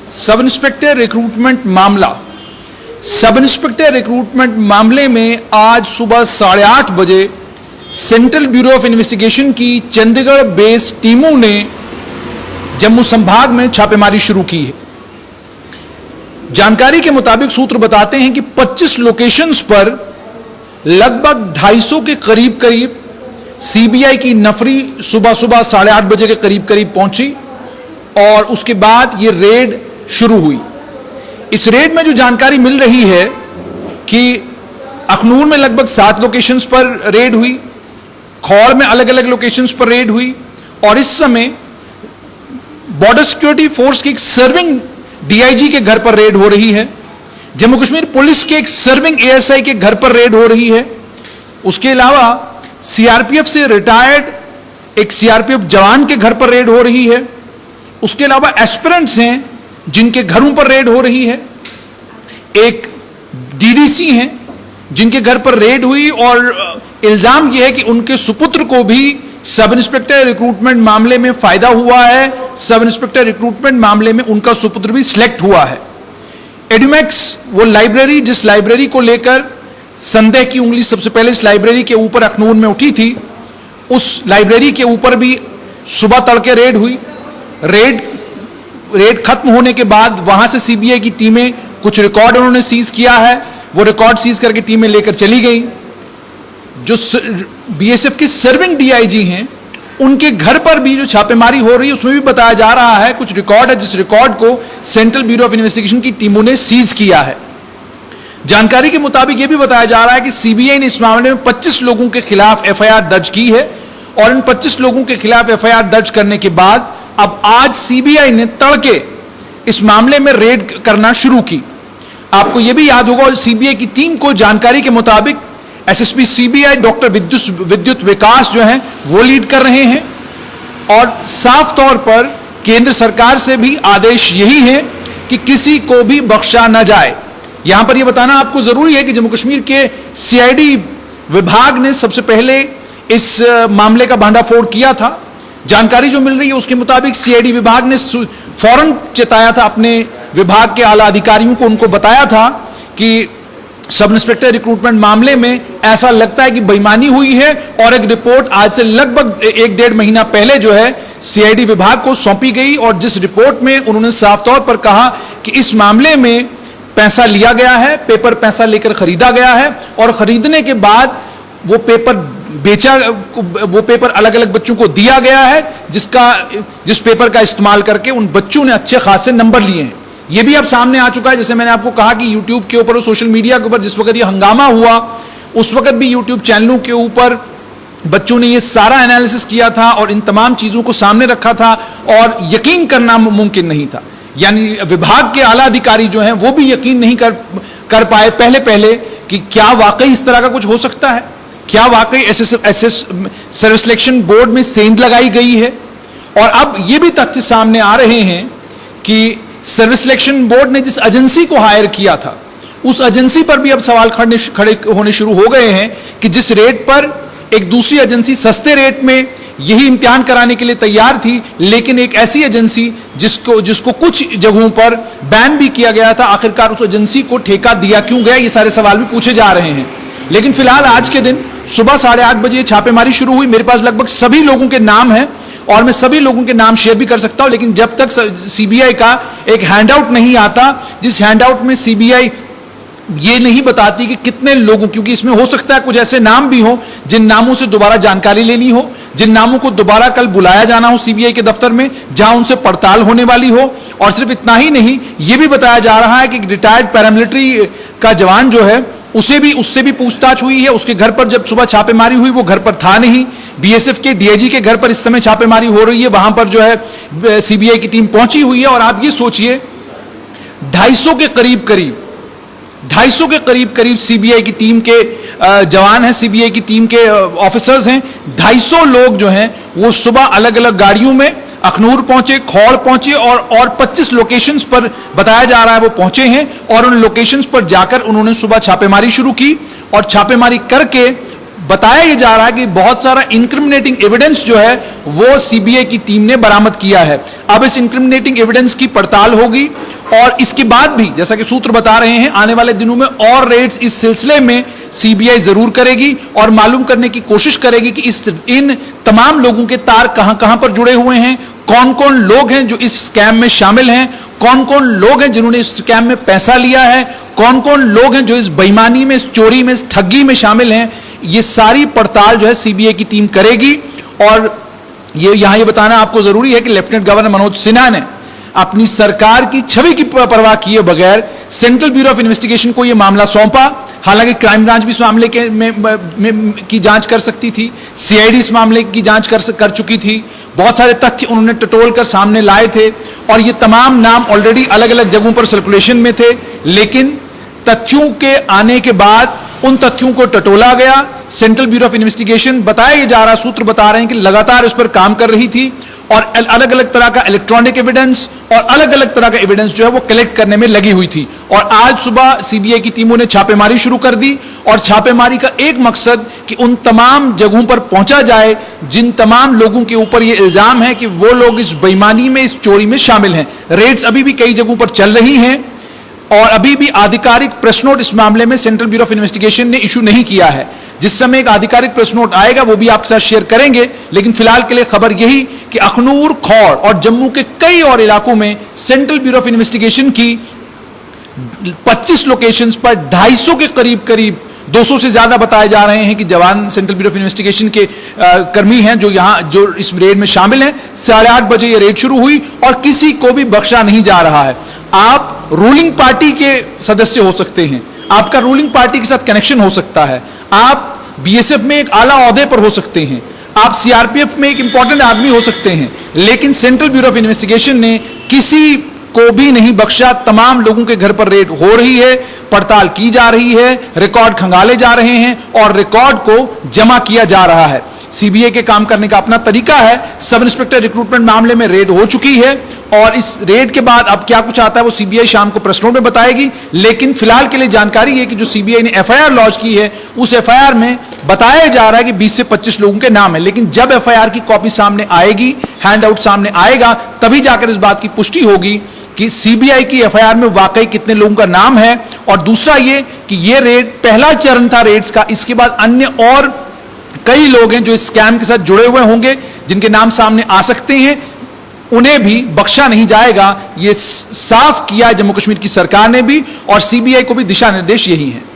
Sub inspector recruitment मामला। Sub inspector recruitment मामले में आज सुबह 8:30 बजे सेंट्रल ब्यूरो ऑफ इन्वेस्टिगेशन की चंडीगढ़ बेस टीमों ने जम्मू संभाग में छापेमारी शुरू की है। जानकारी के मुताबिक सूत्र बताते हैं कि 25 लोकेशंस पर लगभग 250 के करीब सीबीआई की नफरी सुबह 8:30 बजे के करीब पहुंची और उसके बाद यह रेड शुरू हुई। इस रेड में जो जानकारी मिल रही है कि अखनूर में लगभग 7 लोकेशंस पर रेड हुई, खौड़ में अलग अलग लोकेशंस पर रेड हुई और इस समय बॉर्डर सिक्योरिटी फोर्स की एक सर्विंग डीआईजी के घर पर रेड हो रही है। जम्मू कश्मीर पुलिस के एक सर्विंग एएसआई के घर पर रेड हो रही है। उसके अलावा सीआरपीएफ से रिटायर्ड एक सीआरपीएफ जवान के घर पर रेड हो रही है। उसके अलावा एस्पिरेंट्स हैं जिनके घरों पर रेड हो रही है। एक डीडीसी हैं जिनके घर पर रेड हुई और इल्जाम यह है कि उनके सुपुत्र को भी सब इंस्पेक्टर रिक्रूटमेंट मामले में फायदा हुआ है। सब इंस्पेक्टर रिक्रूटमेंट मामले में उनका सुपुत्र भी सिलेक्ट हुआ है। एडुमैक्स वो लाइब्रेरी जिस लाइब्रेरी को लेकर संदेह की उंगली सबसे पहले इस लाइब्रेरी के ऊपर अखनूर में उठी थी, उस लाइब्रेरी के ऊपर भी सुबह तड़के रेड हुई। रेड खत्म होने के बाद वहां से सीबीआई की टीमें कुछ रिकॉर्ड उन्होंने सीज किया है। वो रिकॉर्ड सीज करके टीमें लेकर चली गई। जो बीएसएफ के सर्विंग डीआईजी हैं उनके घर पर भी जो छापेमारी हो रही है उसमें भी बताया जा रहा है कुछ रिकॉर्ड है जिस रिकॉर्ड को सेंट्रल ब्यूरो ऑफ इन्वेस्टिगेशन की टीमों ने सीज किया है। जानकारी के मुताबिक यह भी बताया जा रहा है कि सीबीआई ने इस मामले में 25 लोगों के खिलाफ एफआईआर दर्ज की है और इन 25 लोगों के खिलाफ एफआईआर दर्ज करने के बाद अब आज सीबीआई ने तड़के इस मामले में रेड करना शुरू की। आपको यह भी याद होगा सीबीआई की टीम को जानकारी के मुताबिक एसएसपी सीबीआई डॉक्टर विद्युत विकास जो हैं वो लीड कर रहे हैं और साफ तौर पर केंद्र सरकार से भी आदेश यही है कि किसी को भी बख्शा न जाए। यहां पर यह बताना आपको जरूरी है कि जम्मू कश्मीर के सीआईडी विभाग ने सबसे पहले इस मामले का भांडाफोड़ किया था। जानकारी जो मिल रही है उसके मुताबिक सीआईडी विभाग ने फौरन चेताया था अपने विभाग के आला अधिकारियों को, उनको बताया था कि सब इंस्पेक्टर रिक्रूटमेंट मामले में ऐसा लगता है कि बेईमानी हुई है और एक रिपोर्ट आज से लगभग 1-1.5 महीना पहले जो है सीआईडी विभाग को सौंपी गई और जिस रिपोर्ट में उन्होंने साफ तौर पर कहा कि इस मामले में पैसा लिया गया है, पेपर पैसा लेकर खरीदा गया है और खरीदने के बाद वो पेपर बेचा, वो पेपर अलग अलग बच्चों को दिया गया है जिस पेपर का इस्तेमाल करके उन बच्चों ने अच्छे खासे नंबर लिए हैं। यह भी अब सामने आ चुका है। जैसे मैंने आपको कहा कि यूट्यूब के ऊपर और सोशल मीडिया के ऊपर जिस वक्त ये हंगामा हुआ उस वक्त भी यूट्यूब चैनलों के ऊपर बच्चों ने ये सारा एनालिसिस किया था और इन तमाम चीजों को सामने रखा था और यकीन करना मुमकिन नहीं था। यानी विभाग के आला अधिकारी जो हैं वो भी यकीन नहीं कर पाए पहले कि क्या वाकई इस तरह का कुछ हो सकता है, क्या वाकई सर्विस सिलेक्शन बोर्ड में सेंध लगाई गई है। और अब ये भी तथ्य सामने आ रहे हैं कि सर्विस सिलेक्शन बोर्ड ने जिस एजेंसी को हायर किया था उस एजेंसी पर भी अब सवाल खड़े होने शुरू हो गए हैं कि जिस रेट पर एक दूसरी एजेंसी सस्ते रेट में यही इम्तिहान कराने के लिए तैयार थी, लेकिन एक ऐसी एजेंसी जिसको कुछ जगहों पर बैन भी किया गया था, आखिरकार उस एजेंसी को ठेका दिया क्यों गया, ये सारे सवाल भी पूछे जा रहे हैं। लेकिन फिलहाल आज के दिन सुबह 8:30 बजे छापेमारी शुरू हुई। मेरे पास लगभग सभी लोगों के नाम हैं और मैं सभी लोगों के नाम शेयर भी कर सकता हूं, लेकिन जब तक सीबीआई का एक हैंडआउट नहीं आता जिस हैंडआउट में सीबीआई ये नहीं बताती कि कितने लोगों, क्योंकि इसमें हो सकता है कुछ ऐसे नाम भी हो जिन नामों से दोबारा जानकारी लेनी हो, जिन नामों को दोबारा कल बुलाया जाना हो सीबीआई के दफ्तर में जहां उनसे पड़ताल होने वाली हो। और सिर्फ इतना ही नहीं, यह भी बताया जा रहा है कि रिटायर्ड पैरामिलिट्री का जवान जो है उससे भी पूछताछ हुई है। उसके घर पर जब सुबह छापेमारी हुई वो घर पर था नहीं। बीएसएफ के डीआईजी के घर पर इस समय छापेमारी हो रही है, वहां पर जो है सीबीआई की टीम पहुंची हुई है। और आप ये सोचिए 250 के करीब सीबीआई की टीम के जवान हैं, सीबीआई की टीम के ऑफिसर्स हैं। 250 लोग जो हैं वो सुबह अलग अलग गाड़ियों में अखनूर पहुंचे, खौड़ पहुंचे और 25 लोकेशंस पर बताया जा रहा है वो पहुंचे हैं और उन लोकेशंस पर जाकर उन्होंने सुबह छापेमारी शुरू की और छापेमारी करके बताया यह जा रहा है कि बहुत सारा इंक्रिमिनेटिंग एविडेंस जो है वो सीबीआई की टीम ने बरामद किया है। अब इस इंक्रिमिनेटिंग एविडेंस की पड़ताल होगी और इसके बाद भी जैसा कि सूत्र बता रहे हैं आने वाले दिनों में और रेड्स इस सिलसिले में सीबीआई जरूर करेगी और मालूम करने की कोशिश करेगी कि इन तमाम लोगों के तार कहां कहां पर जुड़े हुए हैं, कौन कौन लोग हैं जो इस स्कैम में शामिल हैं, कौन कौन लोग हैं जिन्होंने इस स्कैम में पैसा लिया है, कौन कौन लोग हैं जो इस बेईमानी में, इस चोरी में, इस ठगी में शामिल हैं। ये सारी पड़ताल जो है सीबीआई की टीम करेगी। और यहां ये बताना आपको जरूरी है कि लेफ्टिनेंट गवर्नर मनोज सिन्हा ने अपनी सरकार की छवि की परवाह किए बगैर सेंट्रल ब्यूरो ऑफ इन्वेस्टिगेशन को यह मामला सौंपा। हालांकि क्राइम ब्रांच भी इस मामले की जांच कर सकती थी, सीआईडी इस मामले की जांच कर चुकी थी, बहुत सारे तथ्य उन्होंने टटोल कर सामने लाए थे और ये तमाम नाम ऑलरेडी अलग अलग जगहों पर सर्कुलेशन में थे। लेकिन तथ्यों के आने के बाद उन तथ्यों को टटोला गया। सेंट्रल ब्यूरो ऑफ इन्वेस्टिगेशन बताया जा रहा, सूत्र बता रहे हैं कि लगातार इस पर काम कर रही थी और अलग अलग तरह का इलेक्ट्रॉनिक एविडेंस और अलग अलग तरह का एविडेंस जो है वो कलेक्ट करने में लगी हुई थी। और आज सुबह सीबीआई की टीमों ने छापेमारी शुरू कर दी और छापेमारी का एक मकसद कि उन तमाम जगहों पर पहुंचा जाए जिन तमाम लोगों के ऊपर यह इल्जाम है कि वो लोग इस बेईमानी में, इस चोरी में शामिल हैं। रेड्स अभी भी कई जगहों पर चल रही हैं और अभी भी आधिकारिक प्रेस नोट इस मामले में सेंट्रल ब्यूरो ऑफ इन्वेस्टिगेशन ने इशू नहीं किया है। जिस समय एक आधिकारिक प्रेस नोट आएगा वो भी आपके साथ शेयर करेंगे। लेकिन फिलहाल के लिए खबर यही कि अखनूर, खौर और जम्मू के कई और इलाकों में सेंट्रल ब्यूरो ऑफ इन्वेस्टिगेशन की 25 लोकेशंस पर 250 के करीब 200 से ज्यादा बताए जा रहे हैं कि जवान सेंट्रल ब्यूरो ऑफ इन्वेस्टिगेशन के कर्मी हैं जो इस रेड में शामिल हैं। 8:30 बजे ये रेड शुरू हुई और किसी को भी बख्शा नहीं जा रहा है। आप रूलिंग पार्टी के सदस्य हो सकते हैं, आपका रूलिंग पार्टी के साथ कनेक्शन हो सकता है, आप बीएसएफ में एक आला ओहदे पर हो सकते हैं, आप सीआरपीएफ में एक इंपॉर्टेंट आदमी हो सकते हैं, लेकिन सेंट्रल ब्यूरो ऑफ इन्वेस्टिगेशन ने किसी को भी नहीं बख्शा। तमाम लोगों के घर पर रेड हो रही है, पड़ताल की जा रही है, रिकॉर्ड खंगाले जा रहे हैं और रिकॉर्ड को जमा किया जा रहा है। सीबीआई के काम करने का अपना तरीका है। सब इंस्पेक्टर रिक्रूटमेंट मामले में रेड हो चुकी है और इस रेड के बाद अब क्या कुछ आता है वो सीबीआई शाम को प्रेस नोट में बताएगी। लेकिन फिलहाल के लिए जानकारी है कि जो सीबीआई ने एफआईआर लॉन्च की है उस एफआईआर में बताया जा रहा है कि 20 से 25 लोगों के नाम है। लेकिन जब एफआईआर की कॉपी सामने आएगी, हैंड आउट सामने आएगा, तभी जाकर इस बात की पुष्टि होगी कि सीबीआई की एफआईआर में वाकई कितने लोगों का नाम है। और दूसरा ये कि ये रेड पहला चरण था रेड्स का, इसके बाद अन्य और कई लोग हैं जो इस स्कैम के साथ जुड़े हुए होंगे, जिनके नाम सामने आ सकते हैं, उन्हें भी बख्शा नहीं जाएगा। यह साफ किया जम्मू कश्मीर की सरकार ने भी और सीबीआई को भी दिशा निर्देश यही है।